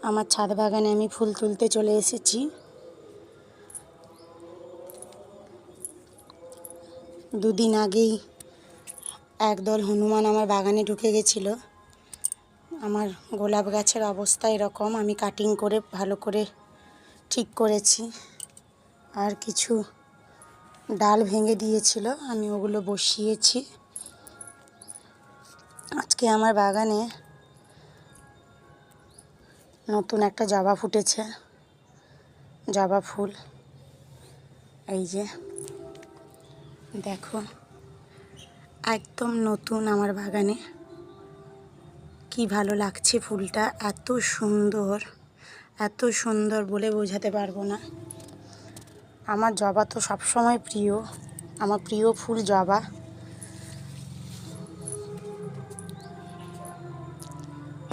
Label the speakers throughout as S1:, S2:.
S1: আমার ছাদ বাগানে আমি ফুল তুলতে চলে এসেছি। দুদিন আগেই একদল হনুমান আমার বাগানে ঢুকে গেছিল। আমার গোলাপ গাছের অবস্থা এরকম, আমি কাটিং করে ভালো করে ঠিক করেছি। আর কিছু ডাল ভেঙে দিয়েছিল, আমি ওগুলো বসিয়েছি। আজকে আমার বাগানে নতুন একটা জবা ফুটেছে, জবা ফুল। এই যে দেখো, একদম নতুন আমার বাগানে। কি ভালো লাগছে ফুলটা, এত সুন্দর, এত সুন্দর বলে বোঝাতে পারবো না। আমার জবা তো সবসময় প্রিয়, আমার প্রিয় ফুল জবা।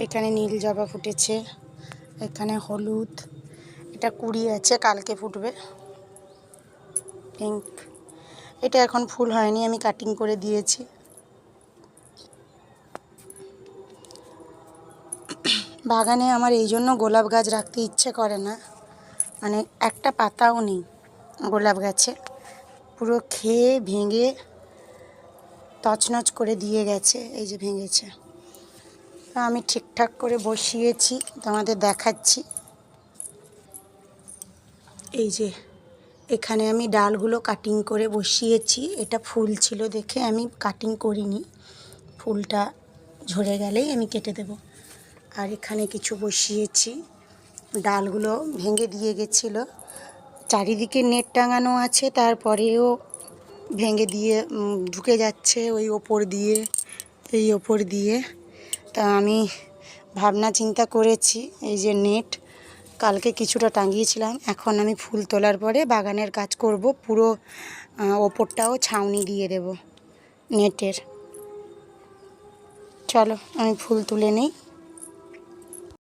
S1: এখানে নীল জবা ফুটেছে, এখানে হলুদ, এটা কুড়ি আছে, কালকে ফুটবে। পিঙ্ক, এটা এখন ফুল হয়নি, আমি কাটিং করে দিয়েছি। বাগানে আমার এই জন্য গোলাপ গাছ রাখতে ইচ্ছে করে না, মানে একটা পাতাও নেই গোলাপ গাছে, পুরো খেয়ে ভেঙে তছনছ করে দিয়ে গেছে। এই যে ভেঙেছে, আমি ঠিকঠাক করে বসিয়েছি, তোমাদের দেখাচ্ছি। এই যে এখানে আমি ডালগুলো কাটিং করে বসিয়েছি। এটা ফুল ছিল দেখে আমি কাটিং করিনি, ফুলটা ঝরে গেলেই আমি কেটে দেব। আর এখানে কিছু বসিয়েছি, ডালগুলো ভেঙে দিয়ে গেছিলো। চারিদিকে নেট টাঙানো আছে, তারপরেও ভেঙে দিয়ে ঢুকে যাচ্ছে ওই ওপর দিয়ে, এই ওপর দিয়ে। তা আমি ভাবনা চিন্তা করেছি, এই যে নেট কালকে কিছুটা টাঙিয়েছিলাম, এখন আমি ফুল তোলার পরে বাগানের কাজ করব, পুরো ওপরটাও ছাউনি দিয়ে দেব নেটের। চলো আমি ফুল তুলে নিই।